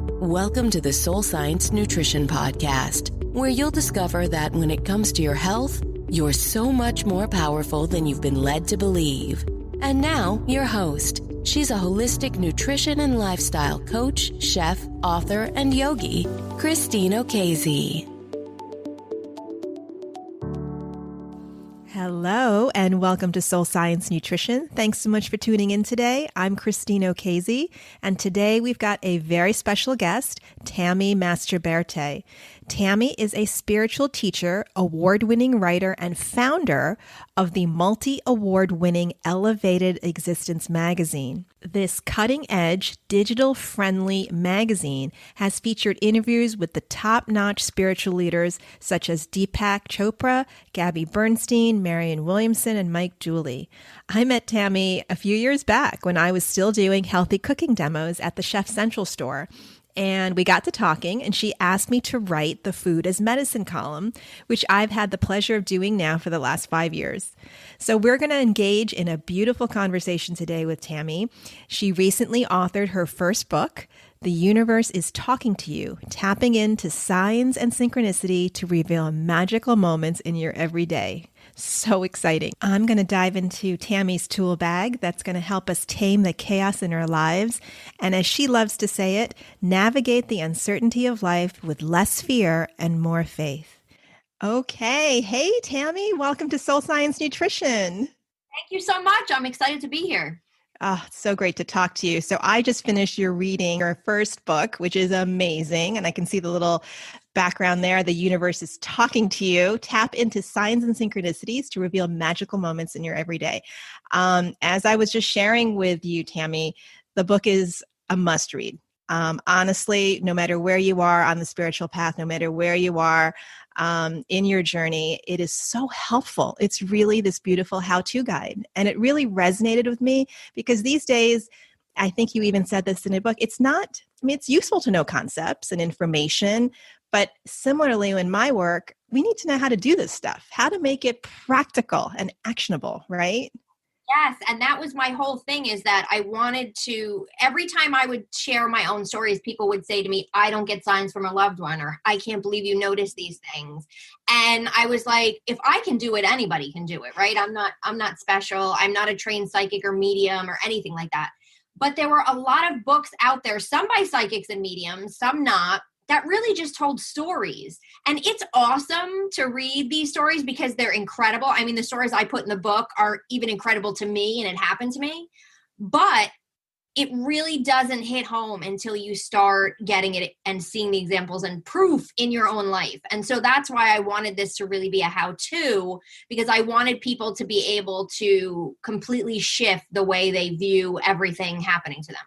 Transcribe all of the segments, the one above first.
Welcome to the Soul Science Nutrition Podcast, where you'll discover that when it comes to your health, you're so much more powerful than you've been led to believe. And now, your host. She's a holistic nutrition and lifestyle coach, chef, author, and yogi, Christine O'Casey. Hello, and welcome to Soul Science Nutrition. Thanks so much for tuning in today. I'm Christine O'Casey, and today we've got a very special guest, Tammy Mastroberte. Tammy is a spiritual teacher, award-winning writer, and founder of the multi-award-winning Elevated Existence magazine. This cutting-edge, digital-friendly magazine has featured interviews with the top-notch spiritual leaders such as Deepak Chopra, Gabby Bernstein, Marianne Williamson, and Mike Dooley. I met Tammy a few years back when I was still doing healthy cooking demos at the Chef Central store. And we got to talking, and she asked me to write the Food as Medicine column, which I've had the pleasure of doing now for the last 5 years. So we're going to engage in a beautiful conversation today with Tammy. She recently authored her first book, The Universe is Talking to You, tapping into signs and synchronicity to reveal magical moments in your everyday. So exciting. I'm going to dive into Tammy's tool bag that's going to help us tame the chaos in our lives. And as she loves to say it, navigate the uncertainty of life with less fear and more faith. Okay. Hey, Tammy, welcome to Soul Science Nutrition. Thank you so much. I'm excited to be here. Oh, it's so great to talk to you. So I just finished reading your first book, which is amazing. And I can see the little background there. The universe is talking to you. Tap into signs and synchronicities to reveal magical moments in your everyday. As I was just sharing with you, Tammy, the book is a must read. Honestly, no matter where you are on the spiritual path, no matter where you are in your journey, it is so helpful. It's really this beautiful how-to guide. And it really resonated with me because these days, I think you even said this in a book, it's useful to know concepts and information, but similarly in my work, we need to know how to do this stuff, how to make it practical and actionable, right? Yes. And that was my whole thing, is that I wanted to, every time I would share my own stories, people would say to me, I don't get signs from a loved one, or I can't believe you notice these things. And I was like, if I can do it, anybody can do it, right? I'm not special. I'm not a trained psychic or medium or anything like that. But there were a lot of books out there, some by psychics and mediums, some not, that really just told stories. And it's awesome to read these stories because they're incredible. I mean, the stories I put in the book are even incredible to me, and it happened to me. But it really doesn't hit home until you start getting it and seeing the examples and proof in your own life. And so that's why I wanted this to really be a how-to, because I wanted people to be able to completely shift the way they view everything happening to them.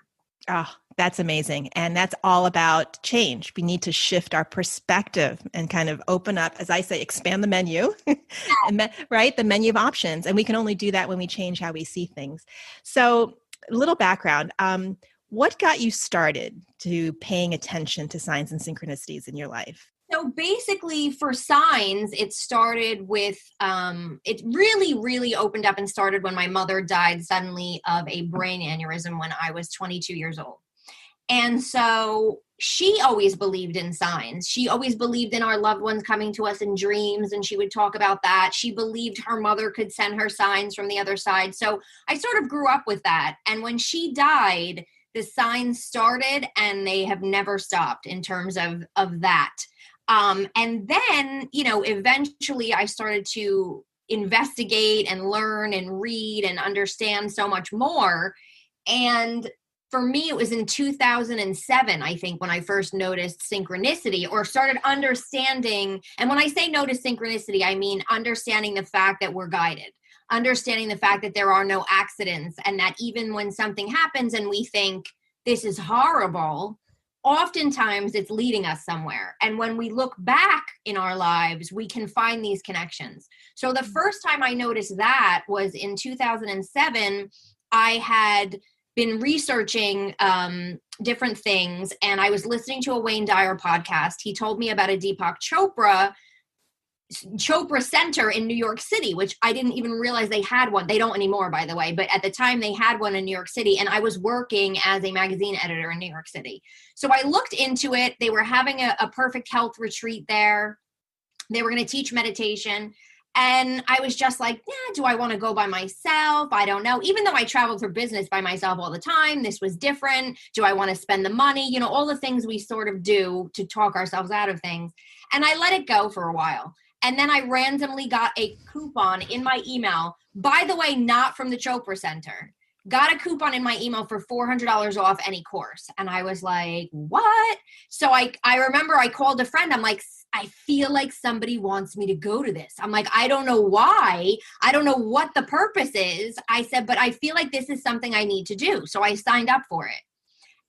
Oh, that's amazing. And that's all about change. We need to shift our perspective and kind of open up, as I say, expand the menu, right? The menu of options. And we can only do that when we change how we see things. So a little background. What got you started to paying attention to signs and synchronicities in your life? So basically for signs, it started with, it really opened up and started when my mother died suddenly of a brain aneurysm when I was 22 years old. And so she always believed in signs. She always believed in our loved ones coming to us in dreams, and she would talk about that. She believed her mother could send her signs from the other side. So I sort of grew up with that. And when she died, the signs started, and they have never stopped in terms of that. And then, eventually I started to investigate and learn and read and understand so much more. And for me, it was in 2007, I think, when I first noticed synchronicity or started understanding. And when I say notice synchronicity, I mean understanding the fact that we're guided, understanding the fact that there are no accidents, and that even when something happens and we think this is horrible, oftentimes it's leading us somewhere. And when we look back in our lives, we can find these connections. So the first time I noticed that was in 2007. I had been researching different things, and I was listening to a Wayne Dyer podcast. He told me about a Deepak Chopra Chopra Center in New York City, which I didn't even realize they had one. They don't anymore, by the way, but at the time they had one in New York City, and I was working as a magazine editor in New York City. So I looked into it. They were having a perfect health retreat there. They were going to teach meditation. And I was just like, yeah, do I want to go by myself? I don't know. Even though I traveled for business by myself all the time, this was different. Do I want to spend the money? You know, all the things we sort of do to talk ourselves out of things. And I let it go for a while. And then I randomly got a coupon in my email, by the way, not from the Chopra Center, got a coupon in my email for $400 off any course. And I was like, what? So I remember I called a friend. I'm like, I feel like somebody wants me to go to this. I'm like, I don't know why. I don't know what the purpose is. I said, but I feel like this is something I need to do. So I signed up for it.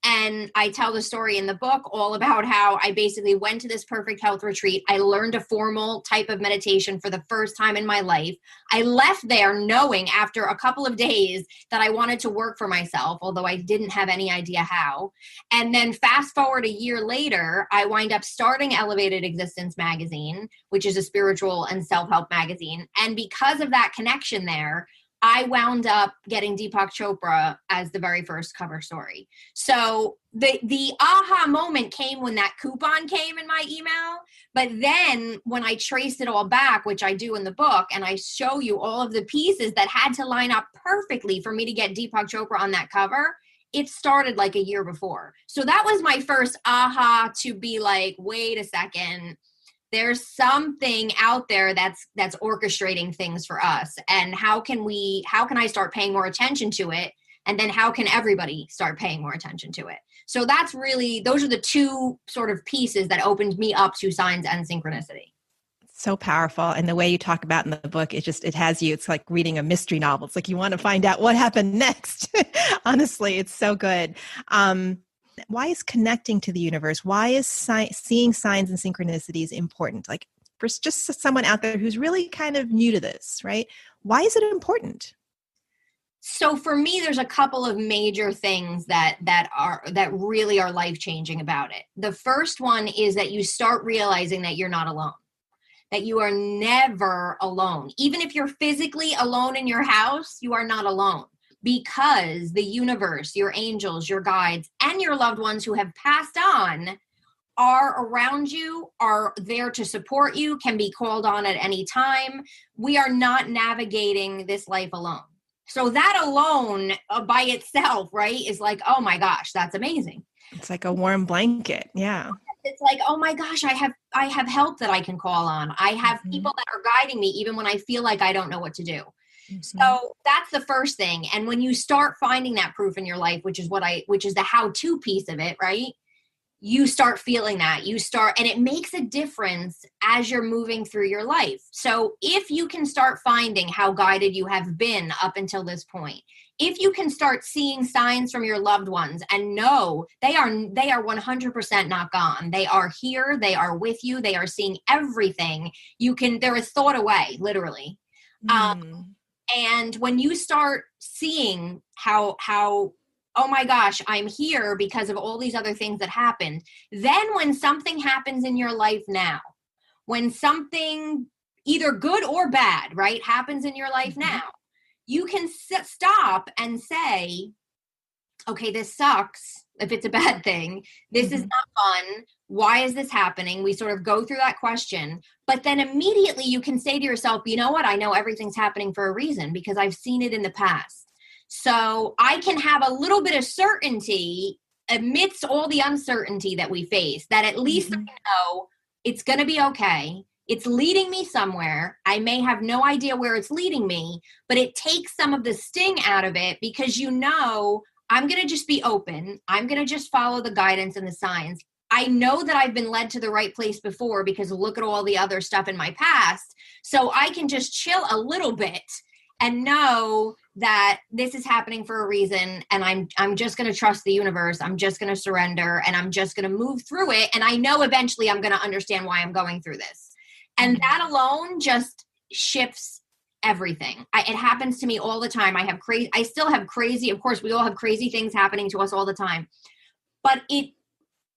And I tell the story in the book all about how I basically went to this perfect health retreat. I learned a formal type of meditation for the first time in my life. I left there knowing after a couple of days that I wanted to work for myself, although I didn't have any idea how. And then fast forward a year later, I wind up starting Elevated Existence magazine, which is a spiritual and self-help magazine. And because of that connection there, I wound up getting Deepak Chopra as the very first cover story. So the aha moment came when that coupon came in my email. But then when I traced it all back, which I do in the book, and I show you all of the pieces that had to line up perfectly for me to get Deepak Chopra on that cover, it started like a year before. So that was my first aha to be like, wait a second. There's something out there that's orchestrating things for us. And how can I start paying more attention to it? And then how can everybody start paying more attention to it? So those are the two sort of pieces that opened me up to Signs and Synchronicity. So powerful. And the way you talk about in the book, it has you, it's like reading a mystery novel. It's like you want to find out what happened next. Honestly, it's so good. Why is connecting to the universe? Why is seeing signs and synchronicities important? Like for just someone out there who's really kind of new to this, right? Why is it important? So for me, there's a couple of major things that really are life-changing about it. The first one is that you start realizing that you're not alone, that you are never alone. Even if you're physically alone in your house, you are not alone. Because the universe, your angels, your guides, and your loved ones who have passed on are around you, are there to support you, can be called on at any time. We are not navigating this life alone. So that alone by itself, right, is like, oh my gosh, that's amazing. It's like a warm blanket. Yeah. It's like, oh my gosh, I have help that I can call on. I have people that are guiding me even when I feel like I don't know what to do. So that's the first thing. And when you start finding that proof in your life, which is the how-to piece of it, right? You start feeling that. And it makes a difference as you're moving through your life. So if you can start finding how guided you have been up until this point, if you can start seeing signs from your loved ones and know they are 100% not gone. They are here. They are with you. They are seeing everything. They're a thought away, literally. And when you start seeing how, oh my gosh, I'm here because of all these other things that happened, then when something happens in your life now, when something either good or bad, right, happens in your life now, you can stop and say, okay, this sucks. If it's a bad thing, this is not fun. Why is this happening? We sort of go through that question, but then immediately you can say to yourself, you know what? I know everything's happening for a reason because I've seen it in the past. So I can have a little bit of certainty amidst all the uncertainty that we face, that at least I know it's going to be okay. It's leading me somewhere. I may have no idea where it's leading me, but it takes some of the sting out of it because I'm going to just be open. I'm going to just follow the guidance and the signs. I know that I've been led to the right place before because look at all the other stuff in my past. So I can just chill a little bit and know that this is happening for a reason. And I'm just going to trust the universe. I'm just going to surrender and I'm just going to move through it. And I know eventually I'm going to understand why I'm going through this. And that alone just shifts everything. It happens to me all the time. I still have crazy, of course, we all have crazy things happening to us all the time. But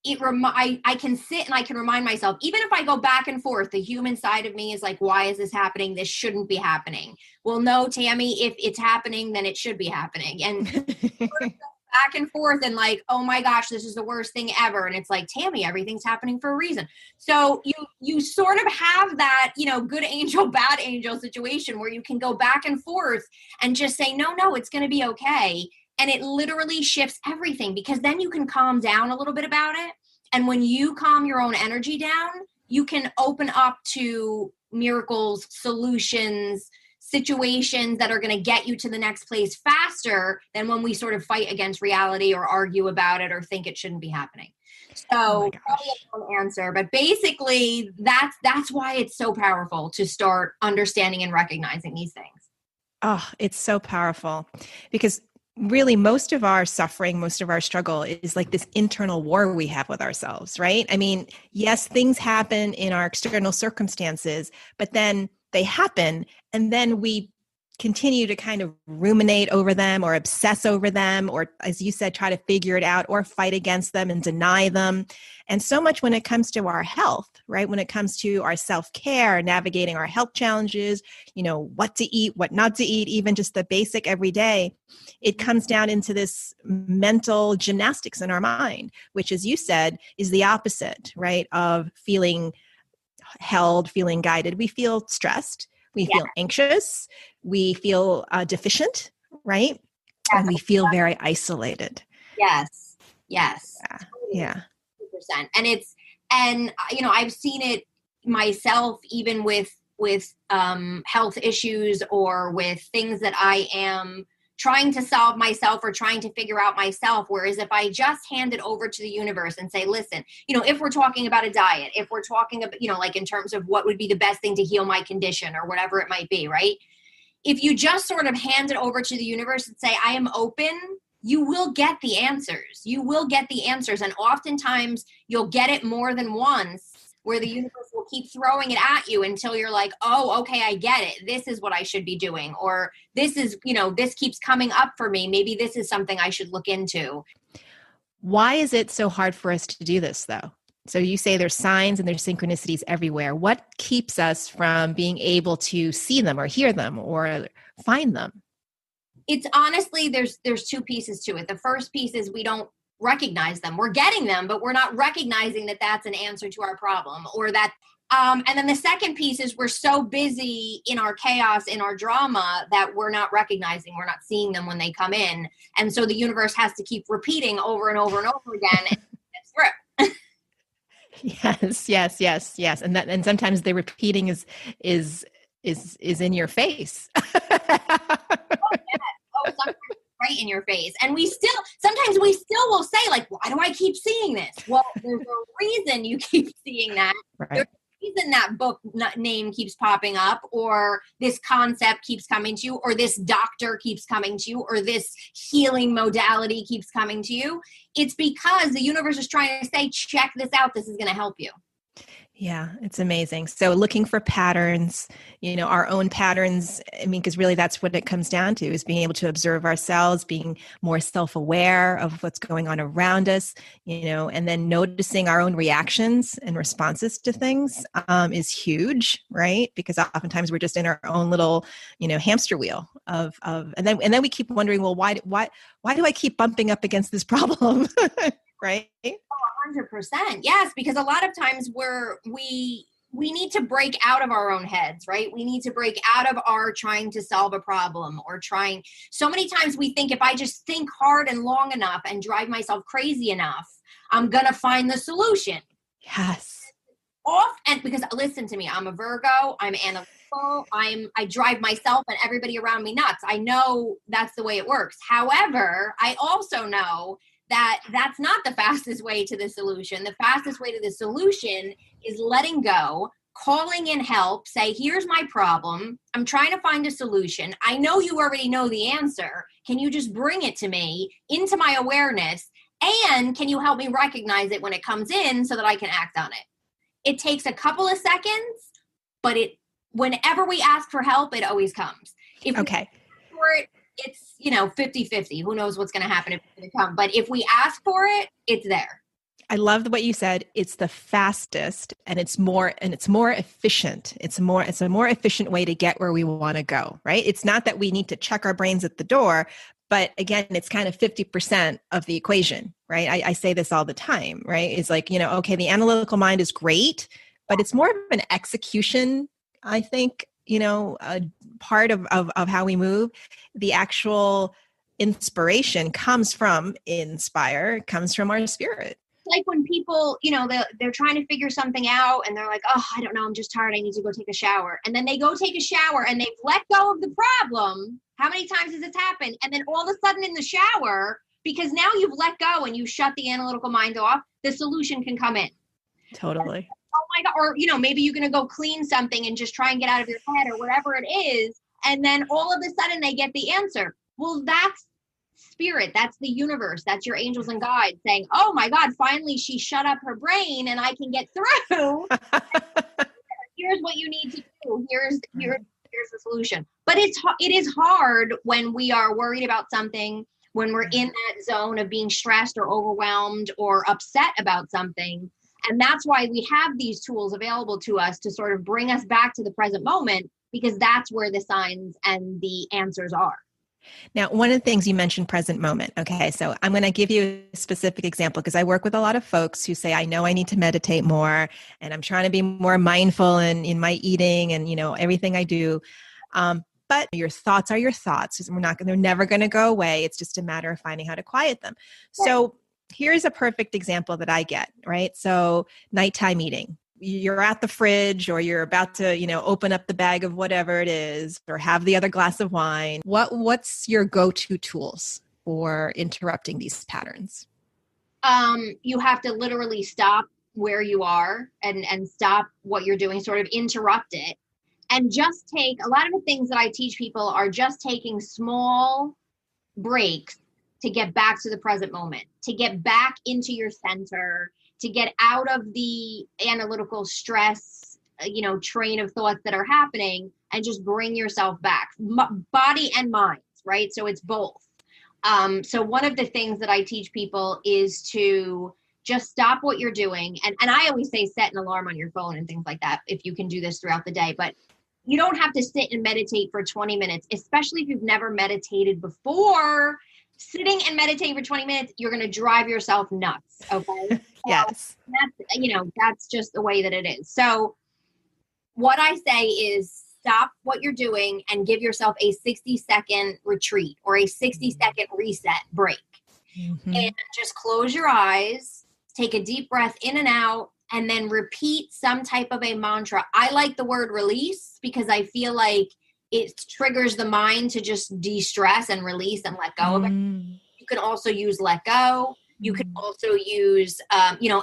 I can sit and I can remind myself, even if I go back and forth, the human side of me is like, why is this happening? This shouldn't be happening. Well, no, Tammy, if it's happening, then it should be happening. And sort of back and forth and like, oh my gosh, this is the worst thing ever. And it's like, Tammy, everything's happening for a reason. So you sort of have that, good angel, bad angel situation where you can go back and forth and just say, no, it's going to be okay. And it literally shifts everything, because then you can calm down a little bit about it. And when you calm your own energy down, you can open up to miracles, solutions, situations that are going to get you to the next place faster than when we sort of fight against reality or argue about it or think it shouldn't be happening. So probably a long answer, but basically that's why it's so powerful to start understanding and recognizing these things. Oh, it's so powerful, because really most of our suffering, most of our struggle is like this internal war we have with ourselves, right? I mean, yes, things happen in our external circumstances, but then they happen and then we continue to kind of ruminate over them or obsess over them, or as you said, try to figure it out or fight against them and deny them. And so much when it comes to our health, right? When it comes to our self-care, navigating our health challenges, what to eat, what not to eat, even just the basic everyday, it comes down into this mental gymnastics in our mind, which, as you said, is the opposite, right? Of feeling held, feeling guided. We feel stressed. We feel anxious. We feel deficient, right? And we feel very isolated. Yes. Yeah. 100%. And I've seen it myself, even with health issues or with things that I am trying to solve myself or trying to figure out myself. Whereas if I just hand it over to the universe and say, listen, if we're talking about a diet, if we're talking about, like in terms of what would be the best thing to heal my condition or whatever it might be, right? If you just sort of hand it over to the universe and say, I am open, you will get the answers. You will get the answers. And oftentimes you'll get it more than once, where the universe will keep throwing it at you until you're like, oh, okay, I get it. This is what I should be doing. Or this is, this keeps coming up for me. Maybe this is something I should look into. Why is it so hard for us to do this, though? So you say there's signs and there's synchronicities everywhere. What keeps us from being able to see them or hear them or find them? It's honestly, there's two pieces to it. The first piece is we don't recognize them. We're getting them, but we're not recognizing that that's an answer to our problem, or that and then the second piece is we're so busy in our chaos, in our drama, that we're not recognizing, we're not seeing them when they come in. And so the universe has to keep repeating over and over and over again and it's through. Yes. And sometimes the repeating is in your face. Sometimes right in your face. And sometimes we still will say, like, why do I keep seeing this? Well, there's a reason you keep seeing that. Right. There's a reason that book name keeps popping up, or this concept keeps coming to you, or this doctor keeps coming to you, or this healing modality keeps coming to you. It's because the universe is trying to say, check this out. This is going to help you. Yeah, it's amazing. So looking for patterns, our own patterns, because really that's what it comes down to, is being able to observe ourselves, being more self-aware of what's going on around us, and then noticing our own reactions and responses to things is huge, right? Because oftentimes we're just in our own little, hamster wheel and then we keep wondering, well, why do I keep bumping up against this problem? Right? 100%. Yes, because a lot of times we need to break out of our own heads, right? We need to break out of our trying to solve a problem or trying. So many times we think, if I just think hard and long enough and drive myself crazy enough, I'm going to find the solution. Yes. And because listen to me, I'm a Virgo, I'm analytical, I drive myself and everybody around me nuts. I know that's the way it works. However, I also know that that's not the fastest way to the solution. The fastest way to the solution is letting go, calling in help, say, here's my problem. I'm trying to find a solution. I know you already know the answer. Can you just bring it to me into my awareness? And can you help me recognize it when it comes in so that I can act on it? It takes a couple of seconds, but whenever we ask for help, it always comes. If we ask for it, it's 50-50. Who knows what's going to happen if it's going to come? But if we ask for it, it's there. I love what you said. It's the fastest and it's more efficient. It's a more efficient way to get where we want to go, right? It's not that we need to check our brains at the door, but again, it's kind of 50% of the equation, right? I say this all the time, right? It's like, okay, the analytical mind is great, but it's more of an execution, I think, a part of how we move. The actual inspiration comes from our spirit. Like when people, they're trying to figure something out and they're like, oh, I don't know, I'm just tired, I need to go take a shower. And then they go take a shower and they've let go of the problem. How many times has this happened? And then all of a sudden in the shower, because now you've let go and you shut the analytical mind off, the solution can come in. Totally. Oh my God. Or, maybe you're going to go clean something and just try and get out of your head or whatever it is. And then all of a sudden they get the answer. Well, that's spirit. That's the universe. That's your angels and guides saying, oh my God, finally she shut up her brain and I can get through. Here's what you need to do. Here's the solution. But it is hard when we are worried about something, when we're in that zone of being stressed or overwhelmed or upset about something. And that's why we have these tools available to us to sort of bring us back to the present moment, because that's where the signs and the answers are. Now, one of the things you mentioned, present moment. Okay, so I'm going to give you a specific example because I work with a lot of folks who say, I know I need to meditate more and I'm trying to be more mindful in my eating and, everything I do. But your thoughts are your thoughts. They're never going to go away. It's just a matter of finding how to quiet them. So here's a perfect example that I get, right? So nighttime eating. You're at the fridge or you're about to, open up the bag of whatever it is or have the other glass of wine. What's your go-to tools for interrupting these patterns? You have to literally stop where you are and stop what you're doing, sort of interrupt it. And just take, a lot of the things that I teach people are just taking small breaks to get back to the present moment, to get back into your center, to get out of the analytical stress, train of thoughts that are happening and just bring yourself back, body and mind, right? So it's both. So one of the things that I teach people is to just stop what you're doing. And I always say set an alarm on your phone and things like that, if you can do this throughout the day. But you don't have to sit and meditate for 20 minutes, especially if you've never meditated before. Sitting and meditating for 20 minutes, you're going to drive yourself nuts. Okay. Yes. That's just the way that it is. So what I say is stop what you're doing and give yourself a 60-second retreat or a 60-second reset break. Mm-hmm. And just close your eyes, take a deep breath in and out, and then repeat some type of a mantra. I like the word release because I feel like it triggers the mind to just de-stress and release and let go of it. You can also use let go. You can also use,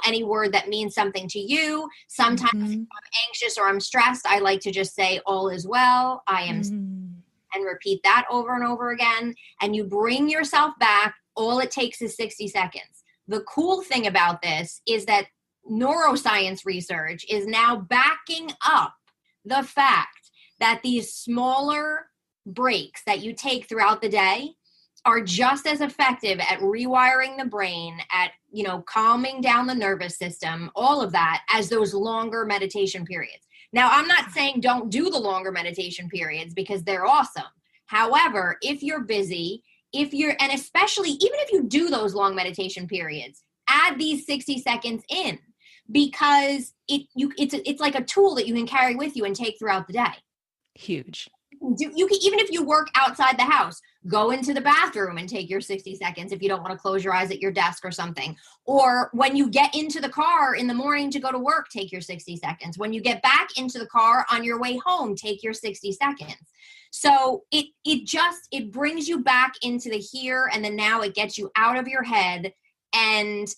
any word that means something to you. Sometimes if I'm anxious or I'm stressed, I like to just say all is well. I am, and repeat that over and over again. And you bring yourself back. All it takes is 60 seconds. The cool thing about this is that neuroscience research is now backing up the fact that these smaller breaks that you take throughout the day are just as effective at rewiring the brain, at, calming down the nervous system, all of that, as those longer meditation periods. Now, I'm not saying don't do the longer meditation periods because they're awesome. However, if you're busy, and especially even if you do those long meditation periods, add these 60 seconds in because it's like a tool that you can carry with you and take throughout the day. Huge. You can, even if you work outside the house, go into the bathroom and take your 60 seconds if you don't want to close your eyes at your desk or something. Or when you get into the car in the morning to go to work, take your 60 seconds. When you get back into the car on your way home, take your 60 seconds. So it brings you back into the here and the now. It gets you out of your head, and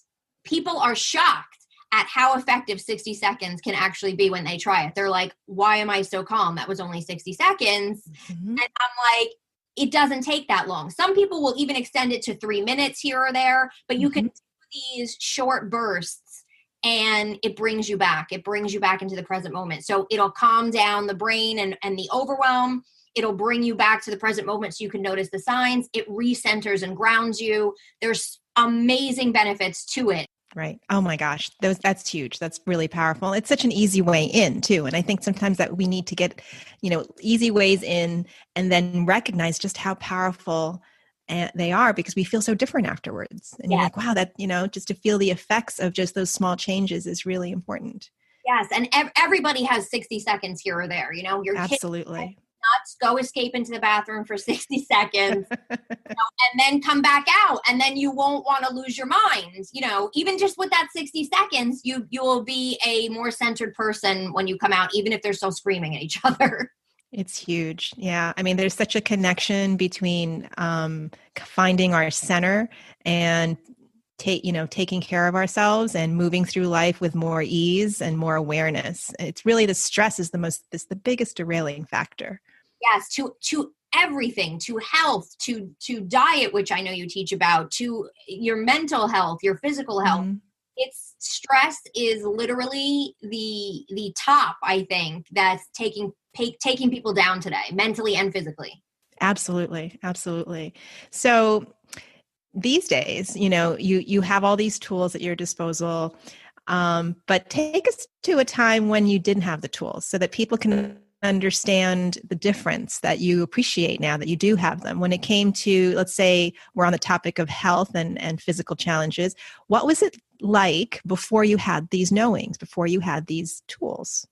people are shocked at how effective 60 seconds can actually be when they try it. They're like, why am I so calm? That was only 60 seconds. Mm-hmm. And I'm like, it doesn't take that long. Some people will even extend it to 3 minutes here or there, but you can do these short bursts and it brings you back. It brings you back into the present moment. So it'll calm down the brain and the overwhelm. It'll bring you back to the present moment so you can notice the signs. It recenters and grounds you. There's amazing benefits to it. Right. Oh my gosh. That's huge. That's really powerful. It's such an easy way in too. And I think sometimes that we need to get, easy ways in and then recognize just how powerful they are, because we feel so different afterwards. And you're Yes. like, wow, that, just to feel the effects of just those small changes is really important. Yes. And everybody has 60 seconds here or there. Your kids Absolutely. nuts, go escape into the bathroom for 60 seconds and then come back out, and then you won't want to lose your mind. Even just with that 60 seconds, you will be a more centered person when you come out, even if they're still screaming at each other. It's huge. Yeah. I mean, there's such a connection between finding our center and taking care of ourselves and moving through life with more ease and more awareness. It's really the stress is the biggest derailing factor. Yes, to everything, to health, to diet, which I know you teach about, to your mental health, your physical health. Mm-hmm. It's stress is literally the top, I think, that's taking people down today, mentally and physically. Absolutely. Absolutely. So these days, you have all these tools at your disposal, but take us to a time when you didn't have the tools so that people can understand the difference that you appreciate now that you do have them. When it came to, let's say we're on the topic of health and physical challenges, what was it like before you had these knowings, before you had these tools?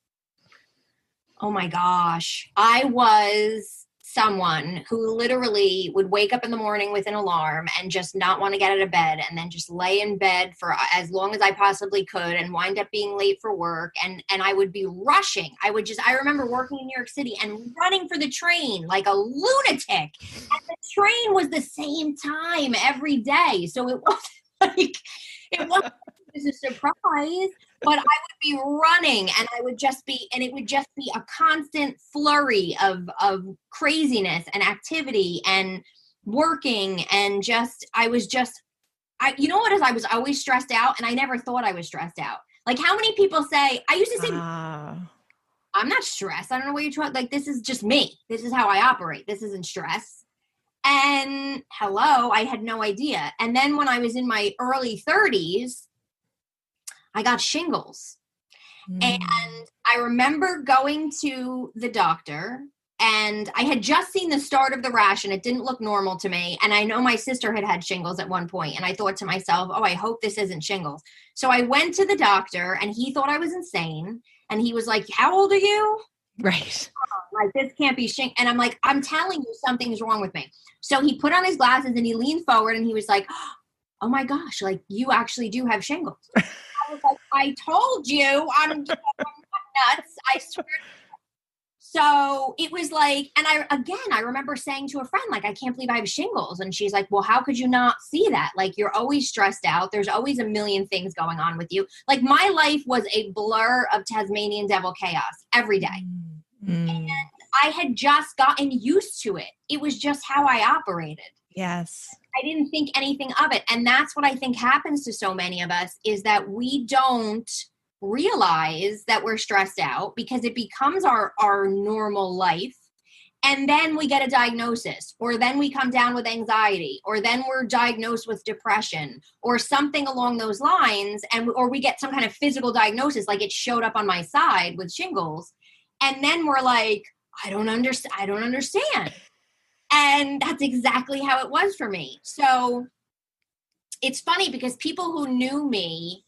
Oh my gosh. I was someone who literally would wake up in the morning with an alarm and just not want to get out of bed, and then just lay in bed for as long as I possibly could and wind up being late for work. And I would be rushing. I remember working in New York City and running for the train like a lunatic. And the train was the same time every day. So it wasn't a surprise, but I would be running, and it would just be a constant flurry of craziness and activity and working, and I was always stressed out, and I never thought I was stressed out. Like, how many people say, I used to say, I'm not stressed. I don't know what you're talking, like, this is just me. This is how I operate. This isn't stress. And hello, I had no idea. And then when I was in my early 30s, I got shingles. And I remember going to the doctor, and I had just seen the start of the rash, and it didn't look normal to me. And I know my sister had shingles at one point, and I thought to myself, oh, I hope this isn't shingles. So I went to the doctor, and he thought I was insane. And he was like, how old are you? Right. Like, this can't be shingles. And I'm like, I'm telling you, something's wrong with me. So he put on his glasses and he leaned forward and he was like, oh my gosh, like, you actually do have shingles. I was like, I told you, I'm not nuts. I swear. So it was like, and I remember saying to a friend, like, I can't believe I have shingles. And she's like, well, how could you not see that? Like, you're always stressed out. There's always a million things going on with you. Like, my life was a blur of Tasmanian devil chaos every day. And I had just gotten used to it. It was just how I operated. Yes. I didn't think anything of it. And that's what I think happens to so many of us, is that we don't realize that we're stressed out because it becomes our normal life. And then we get a diagnosis, or then we come down with anxiety, or then we're diagnosed with depression or something along those lines. Or we get some kind of physical diagnosis, like it showed up on my side with shingles. And then we're like, I don't understand. And that's exactly how it was for me. So it's funny because people who knew me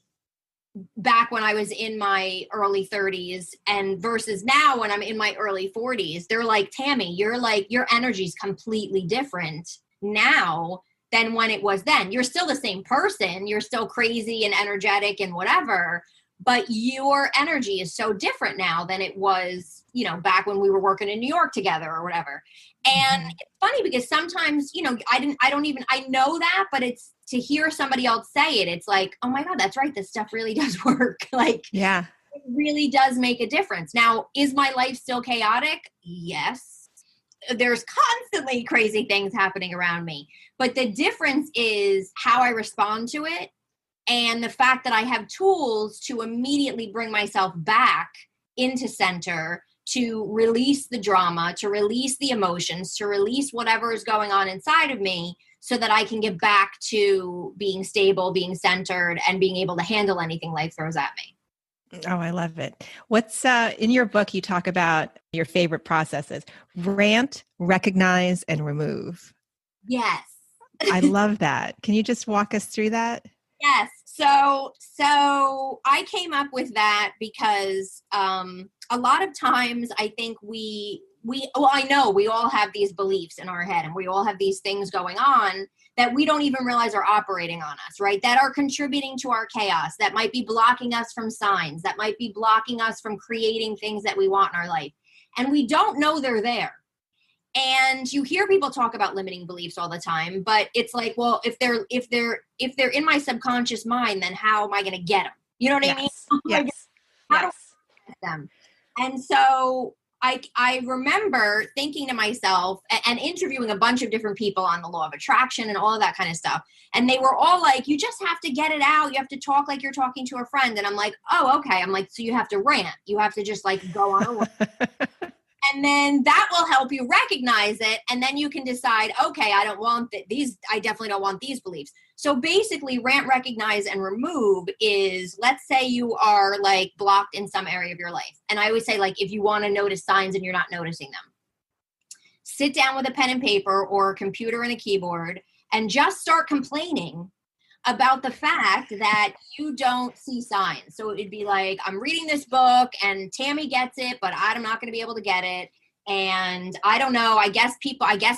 back when I was in my early 30s and versus now when I'm in my early 40s, they're like, Tammy, your energy's completely different now than when it was then. You're still the same person. You're still crazy and energetic and whatever, but your energy is so different now than it was, back when we were working in New York together or whatever. And it's funny because sometimes, I know that, but it's to hear somebody else say it, it's like, oh my God, that's right. This stuff really does work. Like, yeah, it really does make a difference. Now, is my life still chaotic? Yes. There's constantly crazy things happening around me, but the difference is how I respond to it. And the fact that I have tools to immediately bring myself back into center, to release the drama, to release the emotions, to release whatever is going on inside of me, so that I can get back to being stable, being centered, and being able to handle anything life throws at me. Oh, I love it. What's in your book, you talk about your favorite processes: rant, recognize, and remove. Yes. I love that. Can you just walk us through that? Yes. So I came up with that because a lot of times I think I know we all have these beliefs in our head, and we all have these things going on that we don't even realize are operating on us, right? That are contributing to our chaos, that might be blocking us from signs, that might be blocking us from creating things that we want in our life. And we don't know they're there. And you hear people talk about limiting beliefs all the time, but it's like, well, if they're in my subconscious mind, then how am I going to get them? You know what I mean? Yes. How do I get them? And so I remember thinking to myself and interviewing a bunch of different people on the law of attraction and all of that kind of stuff. And they were all like, you just have to get it out. You have to talk like you're talking to a friend. And I'm like, oh, okay. I'm like, so you have to rant. You have to just like go on a rant. And then that will help you recognize it. And then you can decide, okay, I don't want these. I definitely don't want these beliefs. So basically rant, recognize, and remove is, let's say you are like blocked in some area of your life. And I always say, like, if you want to notice signs and you're not noticing them, sit down with a pen and paper or a computer and a keyboard and just start complaining about the fact that you don't see signs. So it'd be like, I'm reading this book and Tammy gets it, but I'm not going to be able to get it. And I don't know, I guess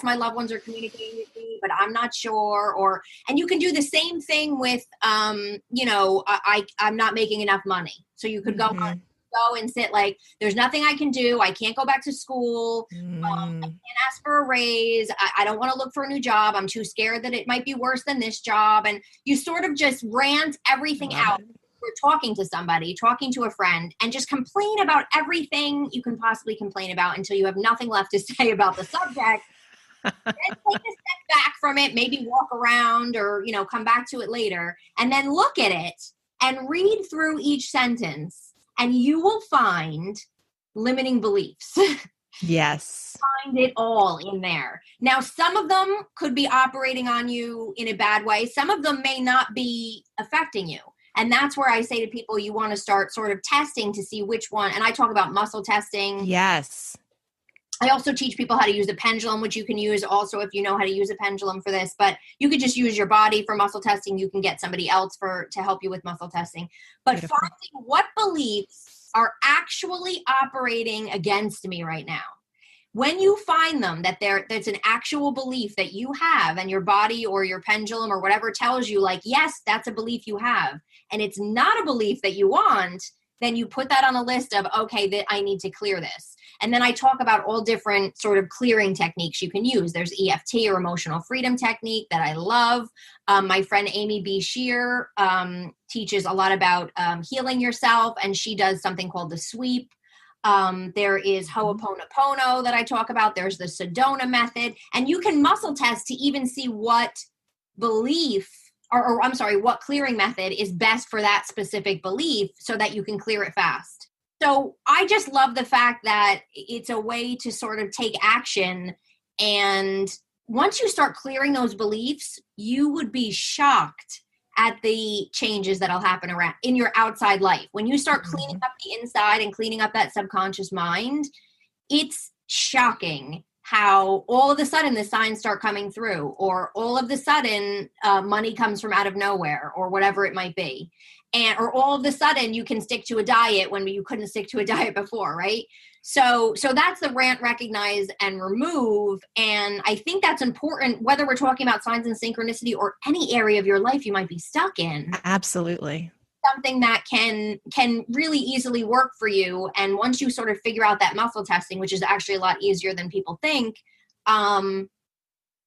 my loved ones are communicating with me, but I'm not sure. And you can do the same thing with, I'm not making enough money. So you could go and sit like, there's nothing I can do. I can't go back to school. I can't ask for a raise. I don't want to look for a new job. I'm too scared that it might be worse than this job. And you sort of just rant everything out. We're talking to somebody, talking to a friend, and just complain about everything you can possibly complain about until you have nothing left to say about the subject. Then take a step back from it, maybe walk around or, come back to it later, and then look at it and read through each sentence. And you will find limiting beliefs. Yes. Find it all in there. Now, some of them could be operating on you in a bad way. Some of them may not be affecting you. And that's where I say to people, you want to start sort of testing to see which one. And I talk about muscle testing. Yes. I also teach people how to use a pendulum, which you can use also if you know how to use a pendulum for this. But you could just use your body for muscle testing. You can get somebody else to help you with muscle testing. But Beautiful. Finding what beliefs are actually operating against me right now. When you find them, that there's an actual belief that you have, and your body or your pendulum or whatever tells you, like, yes, that's a belief you have, and it's not a belief that you want, then you put that on a list of, okay, that I need to clear this. And then I talk about all different sort of clearing techniques you can use. There's EFT, or emotional freedom technique, that I love. My friend Amy B. Shear teaches a lot about healing yourself, and she does something called the sweep. There is Ho'oponopono that I talk about. There's the Sedona method. And you can muscle test to even see what belief, what clearing method is best for that specific belief so that you can clear it fast. So I just love the fact that it's a way to sort of take action. And once you start clearing those beliefs, you would be shocked at the changes that'll happen around in your outside life. When you start cleaning up the inside and cleaning up that subconscious mind, it's shocking how all of a sudden the signs start coming through, or all of a sudden money comes from out of nowhere, or whatever it might be. Or all of a sudden you can stick to a diet when you couldn't stick to a diet before, right? So that's the rant, recognize, and remove. And I think that's important, whether we're talking about signs and synchronicity or any area of your life you might be stuck in. Absolutely. Something that can really easily work for you. And once you sort of figure out that muscle testing, which is actually a lot easier than people think,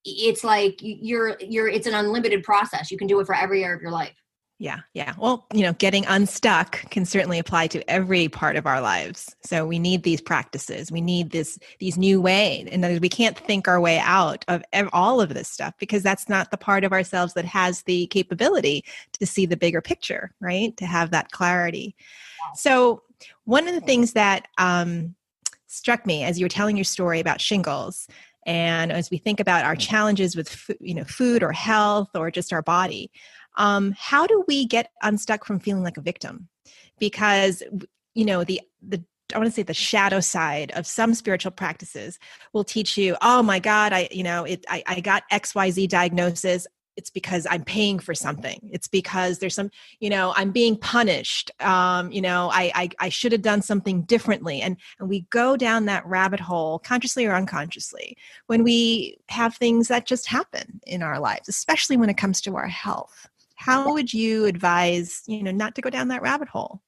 it's like it's an unlimited process. You can do it for every area of your life. Yeah. Yeah. Well, getting unstuck can certainly apply to every part of our lives. So we need these practices. We need these new ways. And we can't think our way out of all of this stuff, because that's not the part of ourselves that has the capability to see the bigger picture, right? To have that clarity. So one of the things that struck me as you were telling your story about shingles, And as we think about our challenges with food or health or just our body, how do we get unstuck from feeling like a victim? Because the I want to say the shadow side of some spiritual practices will teach you, oh my God, I got XYZ diagnosis. It's because I'm paying for something. It's because there's some, I'm being punished. I should have done something differently. And we go down that rabbit hole, consciously or unconsciously, when we have things that just happen in our lives, especially when it comes to our health. How would you advise, not to go down that rabbit hole?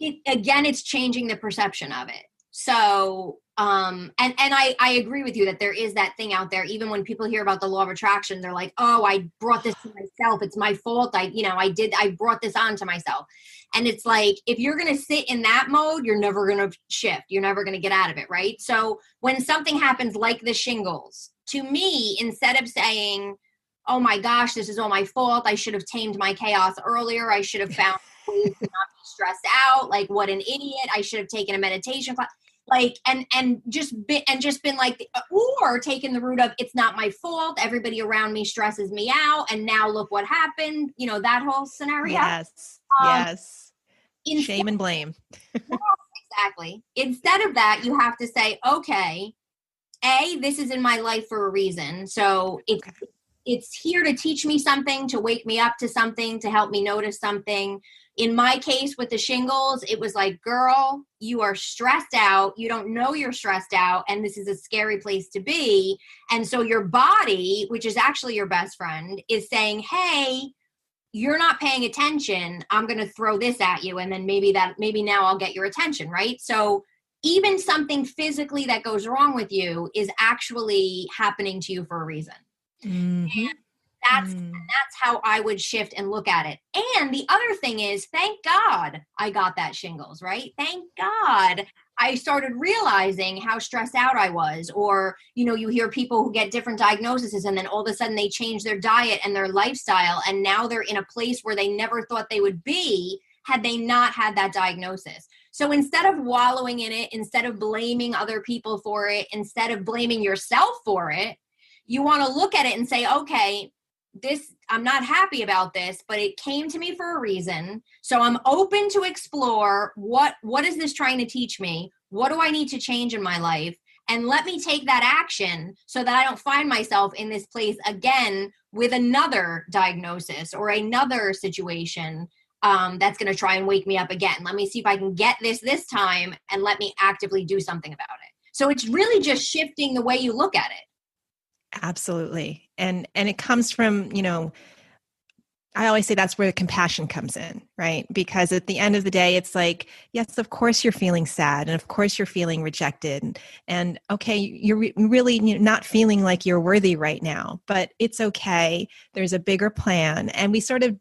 It's changing the perception of it. So, and I agree with you that there is that thing out there. Even when people hear about the law of attraction, they're like, oh, I brought this to myself. It's my fault. I brought this on to myself. And it's like, if you're going to sit in that mode, you're never going to shift. You're never going to get out of it. Right. So when something happens like the shingles, to me, instead of saying, oh my gosh, this is all my fault, I should have tamed my chaos earlier, I should have found ways to not be stressed out, like what an idiot, I should have taken a meditation class, like, and just been like, or taken the root of, it's not my fault, everybody around me stresses me out, and now look what happened, that whole scenario. Yes. Shame and blame. Exactly. Instead of that, you have to say, okay, this is in my life for a reason, so it's here to teach me something, to wake me up to something, to help me notice something. In my case with the shingles, it was like, girl, you are stressed out. You don't know you're stressed out. And this is a scary place to be. And so your body, which is actually your best friend, is saying, hey, you're not paying attention. I'm going to throw this at you. And then maybe now I'll get your attention, right? So even something physically that goes wrong with you is actually happening to you for a reason. Mm-hmm. And that's how I would shift and look at it. And the other thing is, thank God I got that shingles, right? Thank God I started realizing how stressed out I was. Or, you hear people who get different diagnoses and then all of a sudden they change their diet and their lifestyle. And now they're in a place where they never thought they would be had they not had that diagnosis. So instead of wallowing in it, instead of blaming other people for it, instead of blaming yourself for it, you want to look at it and say, okay, I'm not happy about this, but it came to me for a reason. So I'm open to explore what is this trying to teach me? What do I need to change in my life? And let me take that action so that I don't find myself in this place again with another diagnosis or another situation that's going to try and wake me up again. Let me see if I can get this time and let me actively do something about it. So it's really just shifting the way you look at it. Absolutely. And it comes from, I always say that's where the compassion comes in, right? Because at the end of the day, it's like, yes, of course you're feeling sad. And of course you're feeling rejected. And okay, you're really not feeling like you're worthy right now, but it's okay. There's a bigger plan. And we sort of,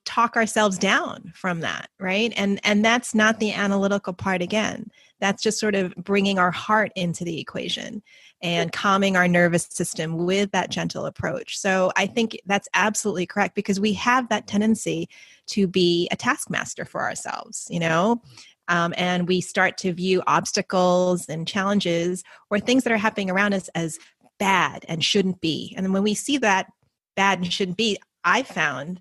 talk ourselves down from that, right? And that's not the analytical part again. That's just sort of bringing our heart into the equation and calming our nervous system with that gentle approach. So I think that's absolutely correct, because we have that tendency to be a taskmaster for ourselves, and we start to view obstacles and challenges or things that are happening around us as bad and shouldn't be. And when we see that bad and shouldn't be, I found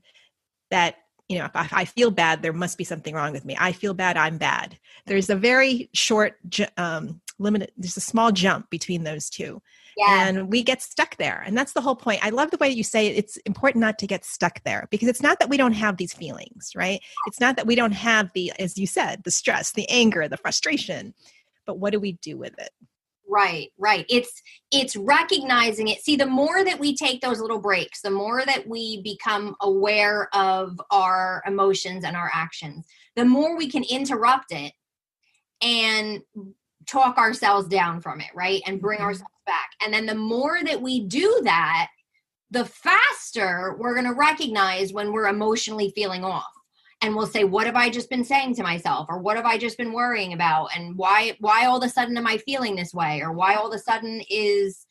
that, if I feel bad, there must be something wrong with me. I feel bad, I'm bad. There's a very short, there's a small jump between those two. Yeah. And we get stuck there. And that's the whole point. I love the way you say it's important not to get stuck there, because it's not that we don't have these feelings, right? It's not that we don't have as you said, the stress, the anger, the frustration, but what do we do with it? Right. It's recognizing it. See, the more that we take those little breaks, the more that we become aware of our emotions and our actions, the more we can interrupt it and talk ourselves down from it, right? And bring ourselves back. And then the more that we do that, the faster we're going to recognize when we're emotionally feeling off. And we'll say, what have I just been saying to myself? Or what have I just been worrying about? And why all of a sudden am I feeling this way? Or why all of a sudden is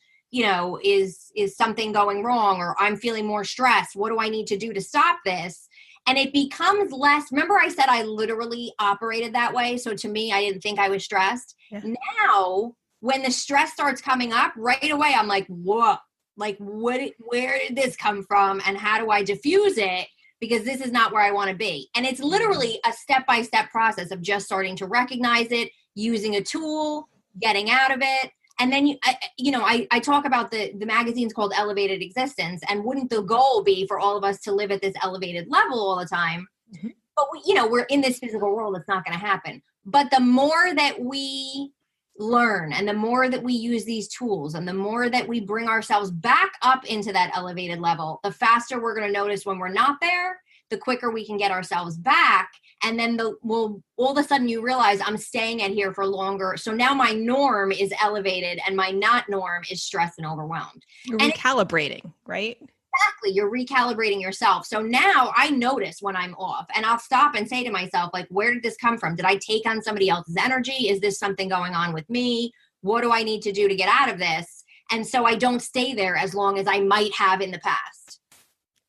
something going wrong? Or I'm feeling more stressed. What do I need to do to stop this? And it becomes less. Remember I said I literally operated that way. So to me, I didn't think I was stressed. Yeah. Now when the stress starts coming up right away, I'm like, whoa, like where did this come from? And how do I diffuse it? Because this is not where I want to be. And it's literally a step-by-step process of just starting to recognize it, using a tool, getting out of it. And then, I talk about the magazine's called Elevated Existence. And wouldn't the goal be for all of us to live at this elevated level all the time? Mm-hmm. But we're in this physical world. It's not going to happen. But the more that we learn and the more that we use these tools and the more that we bring ourselves back up into that elevated level, the faster we're going to notice when we're not there, the quicker we can get ourselves back. And then all of a sudden you realize I'm staying at here for longer. So now my norm is elevated and my not norm is stressed and overwhelmed. You're recalibrating, right? Exactly. You're recalibrating yourself. So now I notice when I'm off and I'll stop and say to myself, like, where did this come from? Did I take on somebody else's energy? Is this something going on with me? What do I need to do to get out of this? And so I don't stay there as long as I might have in the past.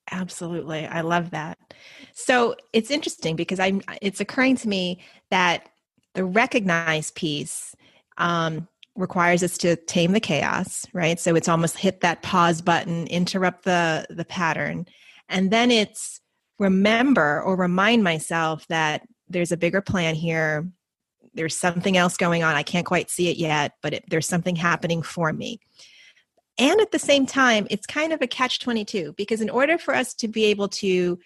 Absolutely. I love that. So it's interesting because it's occurring to me that the recognize piece, requires us to tame the chaos, right? So it's almost hit that pause button, interrupt the pattern. And then it's remember or remind myself that there's a bigger plan here. There's something else going on. I can't quite see it yet, but there's something happening for me. And at the same time, it's kind of a catch-22 because in order for us to be able to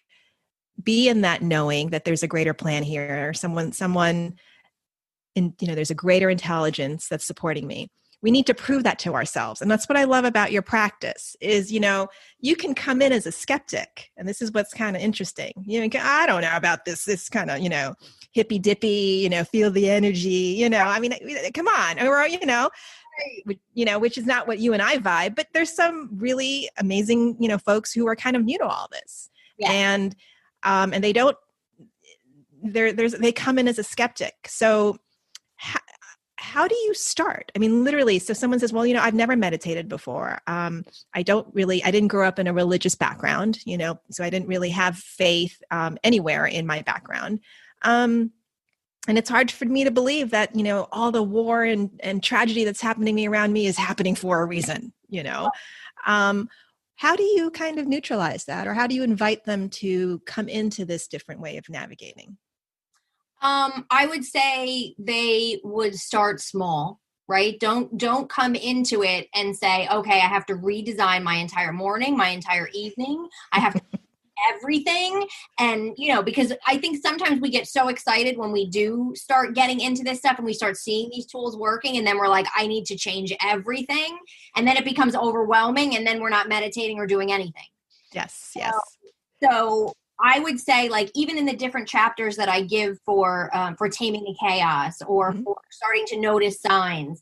be in that knowing that there's a greater plan here or someone there's a greater intelligence that's supporting me. We need to prove that to ourselves. And that's what I love about your practice is, you can come in as a skeptic. And this is what's kind of interesting. I don't know about this kind of, hippy dippy, feel the energy, come on. Or, which is not what you and I vibe, but there's some really amazing, folks who are kind of new to all this. Yeah. And they don't, they come in as a skeptic. So how do you start? I mean, literally, so someone says, well, I've never meditated before. I didn't grow up in a religious background, so I didn't really have faith anywhere in my background. And it's hard for me to believe that, all the war and tragedy that's happening around me is happening for a reason, how do you kind of neutralize that? Or how do you invite them to come into this different way of navigating? I would say they would start small, right? Don't come into it and say, okay, I have to redesign my entire morning, my entire evening. I have to everything. And, because I think sometimes we get so excited when we do start getting into this stuff and we start seeing these tools working. And then we're like, I need to change everything. And then it becomes overwhelming. And then we're not meditating or doing anything. Yes. So I would say, like, even in the different chapters that I give for taming the chaos or for starting to notice signs,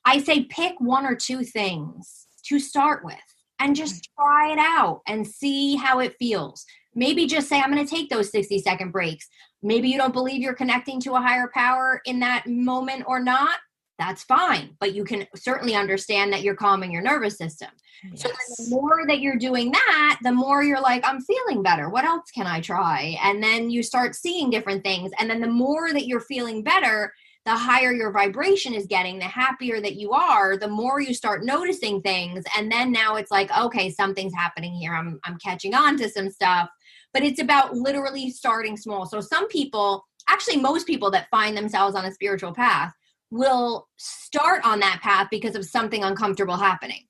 I say pick one or two things to start with and just try it out and see how it feels. Maybe just say, I'm going to take those 60-second breaks. Maybe you don't believe you're connecting to a higher power in that moment or not. That's fine. But you can certainly understand that you're calming your nervous system. Yes. So then the more that you're doing that, the more you're like, I'm feeling better. What else can I try? And then you start seeing different things. And then the more that you're feeling better, the higher your vibration is getting, the happier that you are, the more you start noticing things. And then now it's like, okay, something's happening here. I'm catching on to some stuff. But it's about literally starting small. So some people, actually most people that find themselves on a spiritual path will start on that path because of something uncomfortable happening.